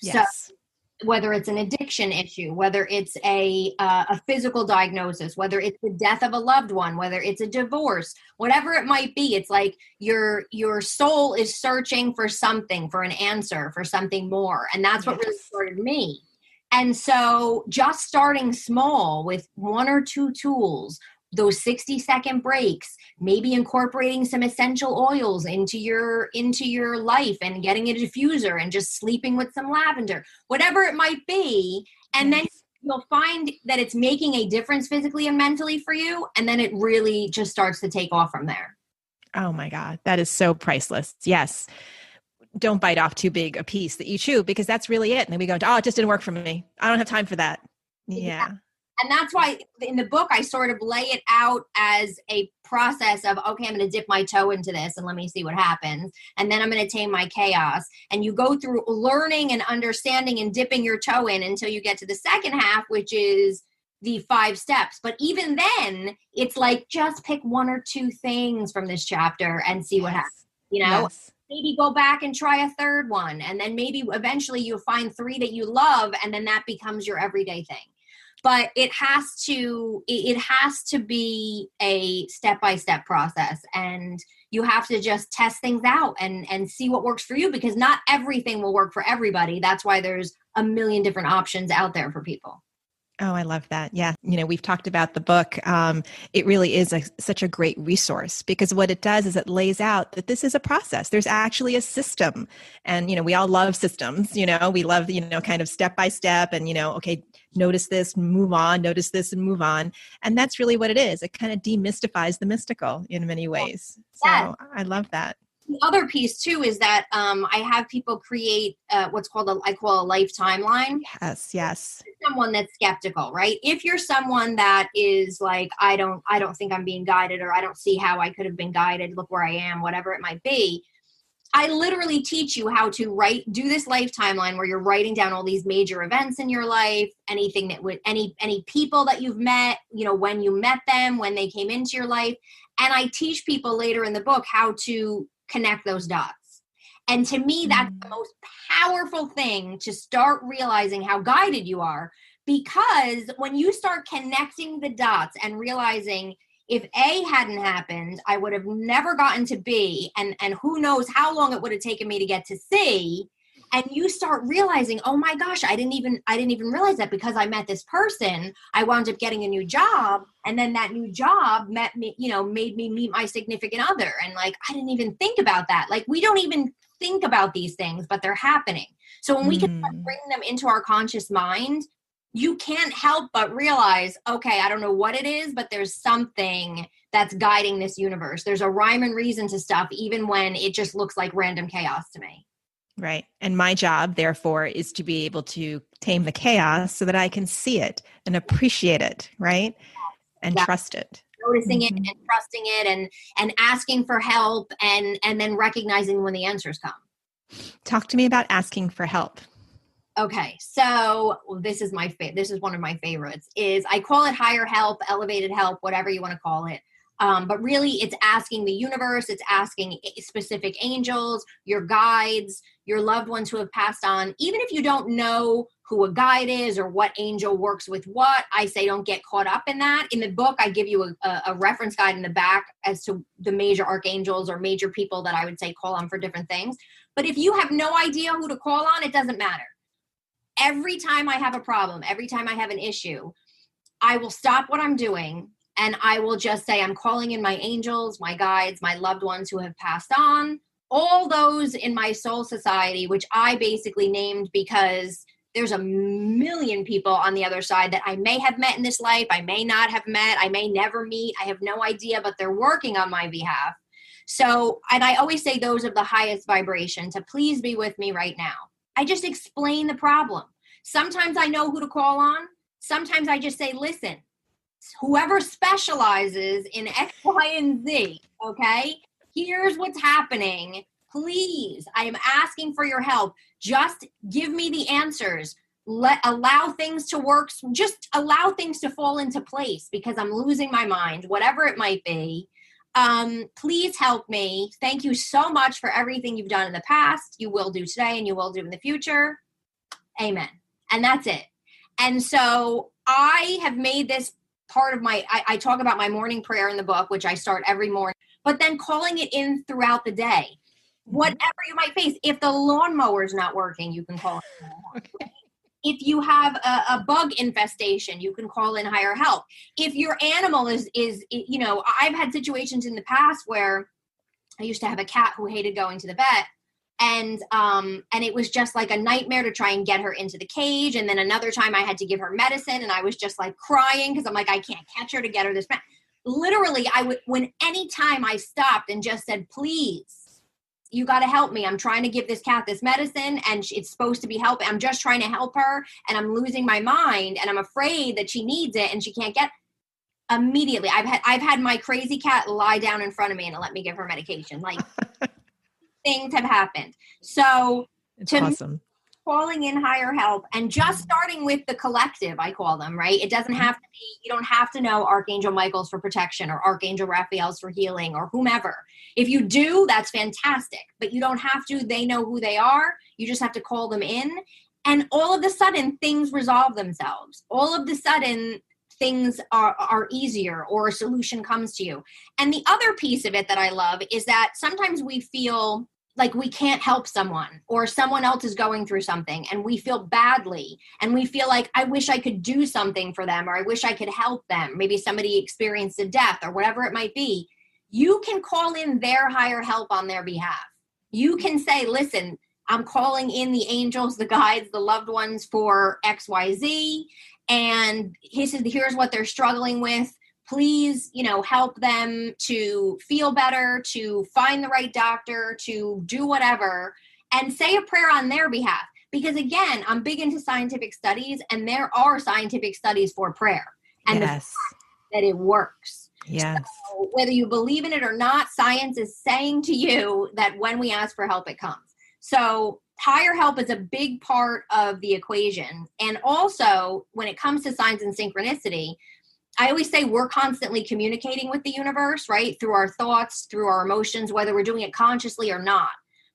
Yes. So whether it's an addiction issue, whether it's a physical diagnosis, whether it's the death of a loved one, whether it's a divorce, whatever it might be, it's like your soul is searching for something, for an answer, for something more. And that's what really started me. And so just starting small with one or two tools, those 60-second breaks, maybe incorporating some essential oils into your life and getting a diffuser and just sleeping with some lavender, whatever it might be. And then you'll find that it's making a difference physically and mentally for you. And then it really just starts to take off from there. Oh my God. That is so priceless. Yes. Don't bite off too big a piece that you chew because that's really it. And then we go, oh, it just didn't work for me. I don't have time for that. Yeah. And that's why in the book, I sort of lay it out as a process of, okay, I'm going to dip my toe into this and let me see what happens. And then I'm going to tame my chaos. And you go through learning and understanding and dipping your toe in until you get to the second half, which is the 5 steps. But even then, it's like, just pick 1 or 2 things from this chapter and see what happens, you know? Yes. Maybe go back and try a third one. And then maybe eventually you'll find 3 that you love, and then that becomes your everyday thing. But it has to be a step-by-step process, and you have to just test things out and see what works for you, because not everything will work for everybody. That's why there's a million different options out there for people. Oh, I love that. Yeah. We've talked about the book. It really is such a great resource, because what it does is it lays out that this is a process. There's actually a system. And, we all love systems, we love, kind of step by step and, okay, notice this, move on, notice this and move on. And that's really what it is. It kind of demystifies the mystical in many ways. So Yes. I love that. The other piece too is that I have people create what's called I call a life timeline. Yes. Someone that's skeptical, right? If you're someone that is like, I don't think I'm being guided, or I don't see how I could have been guided, look where I am, whatever it might be. I literally teach you how to do this life timeline where you're writing down all these major events in your life, anything that would, any people that you've met, when you met them, when they came into your life. And I teach people later in the book how to connect those dots. And to me, that's the most powerful thing, to start realizing how guided you are. Because when you start connecting the dots and realizing, if A hadn't happened, I would have never gotten to B, and who knows how long it would have taken me to get to C. And you start realizing, oh my gosh, I didn't even realize that because I met this person, I wound up getting a new job. And then that new job made me meet my significant other. And like, I didn't even think about that. Like, we don't even think about these things, but they're happening. So when we can bring them into our conscious mind, you can't help but realize, okay, I don't know what it is, but there's something that's guiding this universe. There's a rhyme and reason to stuff, even when it just looks like random chaos to me. Right. And my job, therefore, is to be able to tame the chaos so that I can see it and appreciate it, right? And trust it. Noticing it and trusting it and asking for help and then recognizing when the answers come. Talk to me about asking for help. Okay, so this is this is one of my favorites. Is I call it higher help, elevated help, whatever you want to call it. But really, it's asking the universe, it's asking specific angels, your guides, your loved ones who have passed on. Even if you don't know who a guide is or what angel works with what, I say don't get caught up in that. In the book, I give you a reference guide in the back as to the major archangels or major people that I would say call on for different things. But if you have no idea who to call on, it doesn't matter. Every time I have a problem, every time I have an issue, I will stop what I'm doing and I will just say, I'm calling in my angels, my guides, my loved ones who have passed on, all those in my soul society, which I basically named because there's a million people on the other side that I may have met in this life, I may not have met, I may never meet, I have no idea, but they're working on my behalf. So, and I always say those of the highest vibration to please be with me right now. I just explain the problem. Sometimes I know who to call on. Sometimes I just say, listen, whoever specializes in X, Y, and Z, okay, here's what's happening. Please, I am asking for your help. Just give me the answers. Allow things to work. Just allow things to fall into place because I'm losing my mind, whatever it might be. Please help me. Thank you so much for everything you've done in the past, you will do today, and you will do in the future. Amen. And that's it. And so I have made this part of I talk about my morning prayer in the book, which I start every morning, but then calling it in throughout the day. Whatever you might face. If the lawnmower is not working, you can call it. Okay. If you have a bug infestation, you can call in higher help. If your animal is, I've had situations in the past where I used to have a cat who hated going to the vet. And it was just like a nightmare to try and get her into the cage. And then another time I had to give her medicine and I was just like crying because I'm like, I can't catch her to get her this. Literally, any time I stopped and just said, please, you got to help me. I'm trying to give this cat this medicine and it's supposed to be helping. I'm just trying to help her and I'm losing my mind and I'm afraid that she needs it and she can't get immediately. I've had my crazy cat lie down in front of me and let me give her medication. Like things have happened. So it's to awesome. Calling in higher help and just starting with the collective, I call them, right? It doesn't have to be, you don't have to know Archangel Michael's for protection or Archangel Raphael's for healing or whomever. If you do, that's fantastic, but you don't have to. They know who they are. You just have to call them in. And all of a sudden things resolve themselves. All of a sudden things are easier or a solution comes to you. And the other piece of it that I love is that sometimes we feel like we can't help someone or someone else is going through something and we feel badly and we feel like I wish I could do something for them or I wish I could help them. Maybe somebody experienced a death or whatever it might be. You can call in their higher help on their behalf. You can say, listen, I'm calling in the angels, the guides, the loved ones for XYZ. And here's what they're struggling with. Please, help them to feel better, to find the right doctor, to do whatever, and say a prayer on their behalf. Because again, I'm big into scientific studies, and there are scientific studies for prayer. And yes. that it works. Yes. So whether you believe in it or not, science is saying to you that when we ask for help, it comes. So higher help is a big part of the equation. And also, when it comes to signs and synchronicity, I always say we're constantly communicating with the universe, right? Through our thoughts, through our emotions, whether we're doing it consciously or not.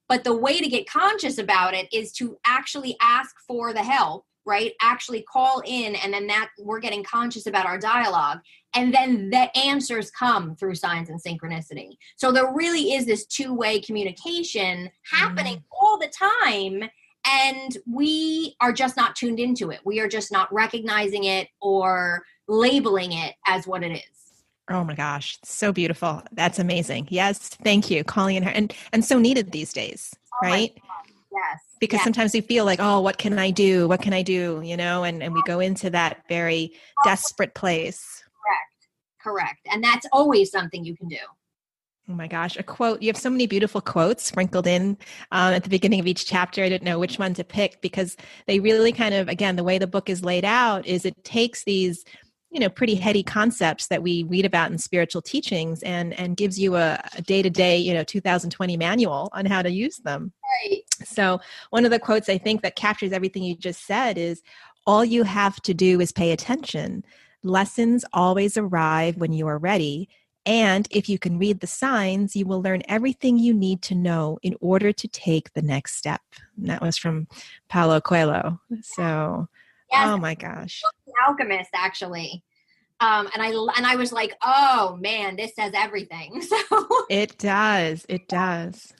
But the way to get conscious about it is to actually ask for the help, right? Actually call in, and then that we're getting conscious about our dialogue. And then the answers come through signs and synchronicity. So there really is this two-way communication happening all the time. And we are just not tuned into it. We are just not recognizing it or labeling it as what it is. Oh my gosh. So beautiful. That's amazing. Yes. Thank you. Calling in her and so needed these days, right? Yes. Because sometimes we feel like, oh, what can I do? What can I do? And we go into that very desperate place. Correct. And that's always something you can do. Oh my gosh. A quote. You have so many beautiful quotes sprinkled in at the beginning of each chapter. I didn't know which one to pick because they really kind of, again, the way the book is laid out is it takes these, pretty heady concepts that we read about in spiritual teachings and gives you a day-to-day, 2020 manual on how to use them. Right. So one of the quotes I think that captures everything you just said is, all you have to do is pay attention. Lessons always arrive when you are ready. And if you can read the signs, you will learn everything you need to know in order to take the next step. And that was from Paulo Coelho. So, yes, oh my gosh. The Alchemist, actually. And I was like, oh man, this says everything. So it does. It does.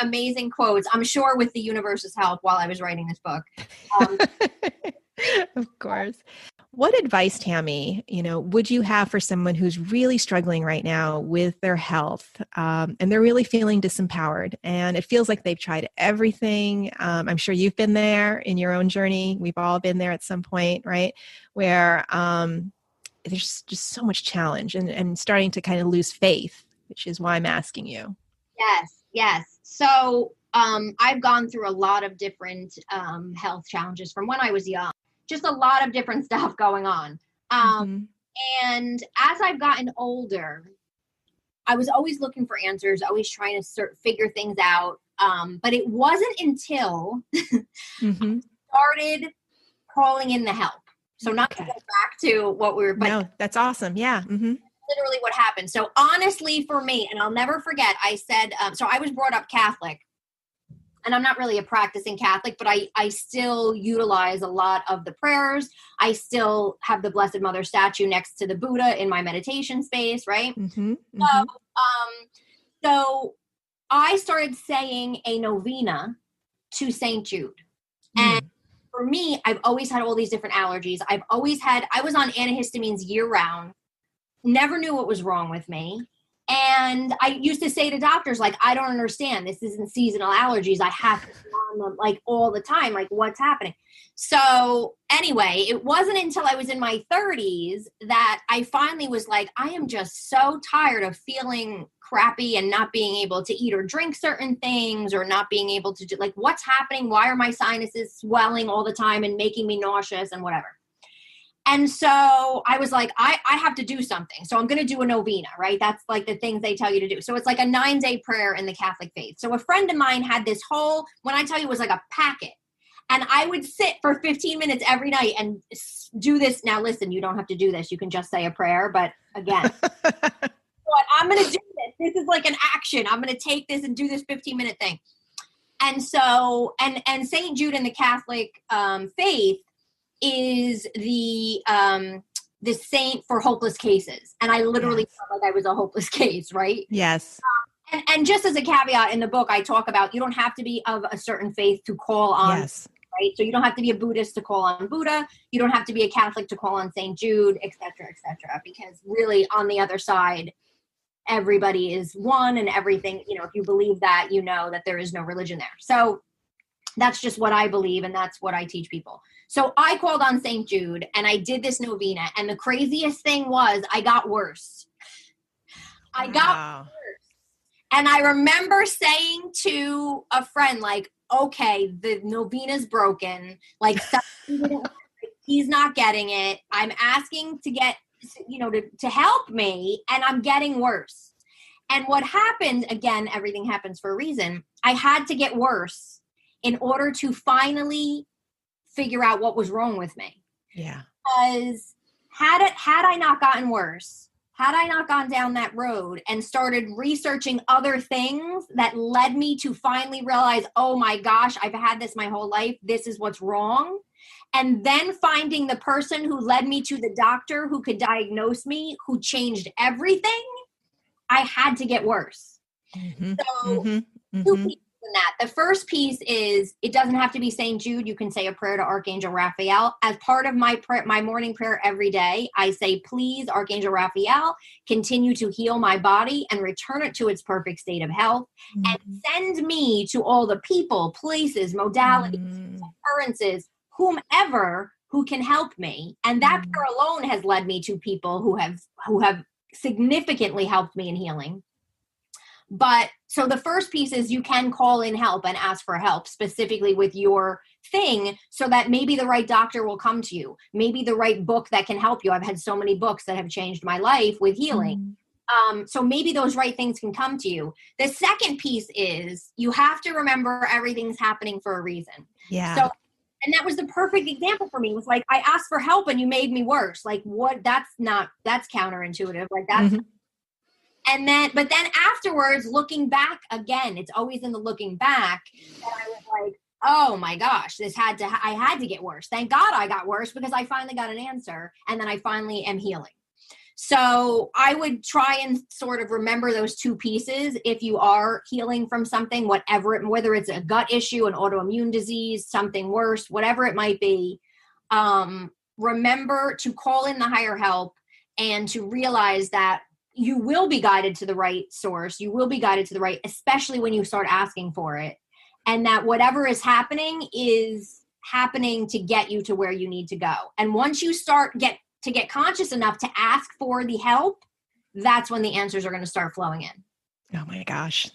Amazing quotes. I'm sure with the universe's help while I was writing this book. Of course. What advice, Tammy, would you have for someone who's really struggling right now with their health and they're really feeling disempowered and it feels like they've tried everything? I'm sure you've been there in your own journey. We've all been there at some point, right? Where there's just so much challenge and starting to kind of lose faith, which is why I'm asking you. Yes. So I've gone through a lot of different health challenges from when I was young. Just a lot of different stuff going on. And as I've gotten older, I was always looking for answers, always trying to figure things out. But it wasn't until I started calling in the help. So not to go back to what we were, but no, that's awesome. Yeah. Literally what happened. So honestly for me, and I'll never forget, I said, so I was brought up Catholic. And I'm not really a practicing Catholic, but I still utilize a lot of the prayers. I still have the Blessed Mother statue next to the Buddha in my meditation space, right? So I started saying a novena to St. Jude. And for me, I've always had all these different allergies. I was on antihistamines year round, never knew what was wrong with me. And I used to say to doctors, like, I don't understand. This isn't seasonal allergies. I have to be on them like all the time. Like, what's happening? So anyway, it wasn't until I was in my 30s that I finally was like, I am just so tired of feeling crappy and not being able to eat or drink certain things, or not being able to do, like, what's happening? Why are my sinuses swelling all the time and making me nauseous and whatever? And so I was like, I have to do something. So I'm going to do a novena, right? That's like the things they tell you to do. So it's like a 9-day prayer in the Catholic faith. So a friend of mine had this whole, when I tell you, it was like a packet. And I would sit for 15 minutes every night and do this. Now, listen, you don't have to do this. You can just say a prayer. But again, but I'm going to do this. This is like an action. I'm going to take this and do this 15-minute thing. And so, and St. Jude in the Catholic faith is the saint for hopeless cases. And I literally felt like I was a hopeless case, right? Yes. And just as a caveat in the book, I talk about you don't have to be of a certain faith to call on, right? So you don't have to be a Buddhist to call on Buddha. You don't have to be a Catholic to call on St. Jude, et cetera, because really on the other side, everybody is one, and everything, if you believe that, you know that there is no religion there. So that's just what I believe, and that's what I teach people. So I called on St. Jude, and I did this novena, and the craziest thing was I got worse. I got worse. And I remember saying to a friend, like, okay, the novena's broken. Like, he's not getting it. I'm asking to get, to help me, and I'm getting worse. And what happened, again, everything happens for a reason. I had to get worse in order to finally figure out what was wrong with me. Yeah. Because had I not gotten worse, had I not gone down that road and started researching other things that led me to finally realize, oh my gosh, I've had this my whole life. This is what's wrong. And then finding the person who led me to the doctor who could diagnose me, who changed everything, I had to get worse. Mm-hmm. So two pieces in that. The first piece is, it doesn't have to be St. Jude. You can say a prayer to Archangel Raphael. As part of my morning prayer every day, I say, please, Archangel Raphael, continue to heal my body and return it to its perfect state of health, and send me to all the people, places, modalities, occurrences, whomever who can help me. And that prayer alone has led me to people who have significantly helped me in healing. But so the first piece is you can call in help and ask for help specifically with your thing, so that maybe the right doctor will come to you. Maybe the right book that can help you. I've had so many books that have changed my life with healing. So maybe those right things can come to you. The second piece is you have to remember everything's happening for a reason. Yeah. So, and that was the perfect example for me. It was like, I asked for help and you made me worse. Like, what? That's counterintuitive. Like, that's, but then afterwards, looking back again, it's always in the looking back that I was like, oh my gosh, I had to get worse. Thank God I got worse, because I finally got an answer, and then I finally am healing. So I would try and sort of remember those two pieces if you are healing from something, whether it's a gut issue, an autoimmune disease, something worse, whatever it might be. Remember to call in the higher help and to realize that you will be guided to the right source. You will be guided to the right, especially when you start asking for it. And that whatever is happening to get you to where you need to go. And once you get conscious enough to ask for the help, that's when the answers are going to start flowing in. Oh my gosh.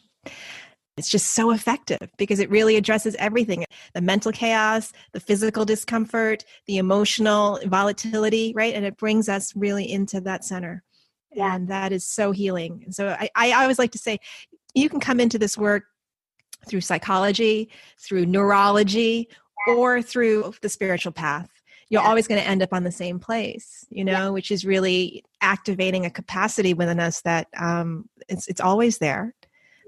It's just so effective because it really addresses everything. The mental chaos, the physical discomfort, the emotional volatility, right? And it brings us really into that center. Yeah. And that is so healing. And so I always like to say, you can come into this work through psychology, through neurology, or through the spiritual path. You're always going to end up on the same place, which is really activating a capacity within us that it's always there.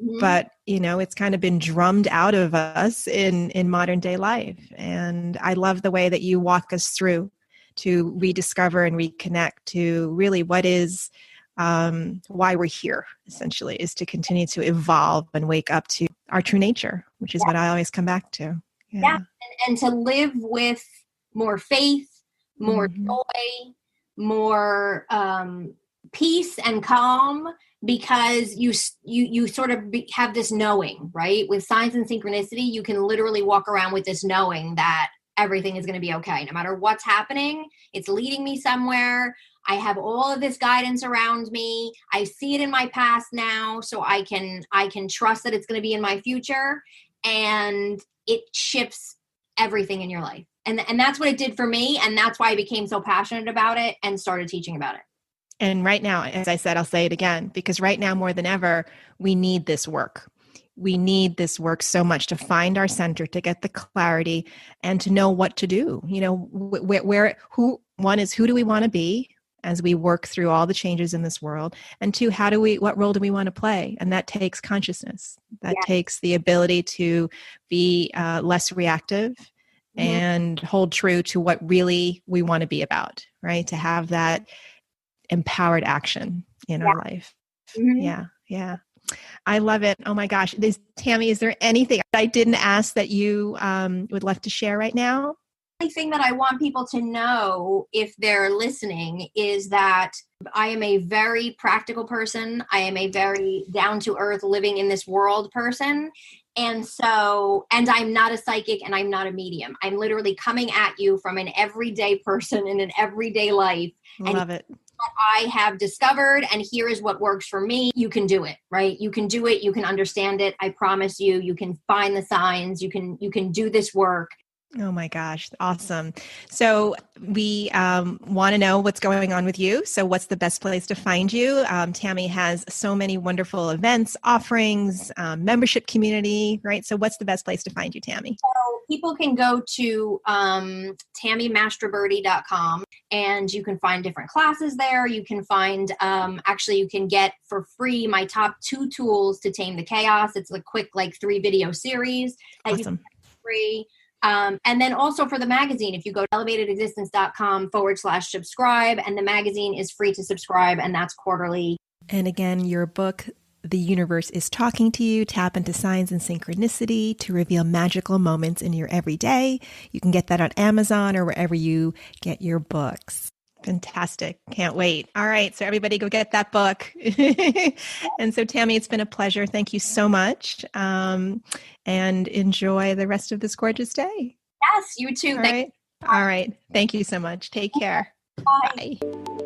Mm-hmm. But, it's kind of been drummed out of us in modern day life. And I love the way that you walk us through to rediscover and reconnect to really what is why we're here, essentially, is to continue to evolve and wake up to our true nature, which is what I always come back to. Yeah. And to live with more faith, more joy, more peace and calm, because you sort of have this knowing, right? With Signs and Synchronicity, you can literally walk around with this knowing that everything is going to be okay. No matter what's happening, it's leading me somewhere. I have all of this guidance around me. I see it in my past now, so I can trust that it's going to be in my future, and it shifts everything in your life. And that's what it did for me, and that's why I became so passionate about it and started teaching about it. And right now, as I said, I'll say it again, because right now more than ever, we need this work. We need this work so much to find our center, to get the clarity, and to know what to do. You know, who do we want to be as we work through all the changes in this world? And two, what role do we want to play? And that takes consciousness. That takes the ability to be less reactive and hold true to what really we want to be about, right? To have that empowered action in our life. Yeah. I love it. Oh my gosh. Tammy, is there anything I didn't ask that you would love to share right now? The only thing that I want people to know, if they're listening, is that I am a very practical person. I am a very down-to-earth, living in this world person. And I'm not a psychic and I'm not a medium. I'm literally coming at you from an everyday person in an everyday life. Love it. What I have discovered, and here is what works for me. You can do it, right? You can do it. You can understand it. I promise you. You can find the signs. You can do this work. Oh my gosh. Awesome. So we want to know what's going on with you. So what's the best place to find you? Tammy has so many wonderful events, offerings, membership community, right? So what's the best place to find you, Tammy? So people can go to tammymastroberte.com, and you can find different classes there. You can find, you can get for free my top 2 tools to tame the chaos. It's a quick 3 video series that you can get for free. And then also for the magazine, if you go to elevatedexistence.com/subscribe, and the magazine is free to subscribe, and that's quarterly. And again, your book, The Universe is Talking to You, Tap into Signs and Synchronicity to reveal magical moments in your everyday. You can get that on Amazon or wherever you get your books. Fantastic. Can't wait. All right. So everybody go get that book. And so Tammy, it's been a pleasure. Thank you so much. And enjoy the rest of this gorgeous day. Yes, you too. All right. Thank you so much. Take care. Bye. Bye.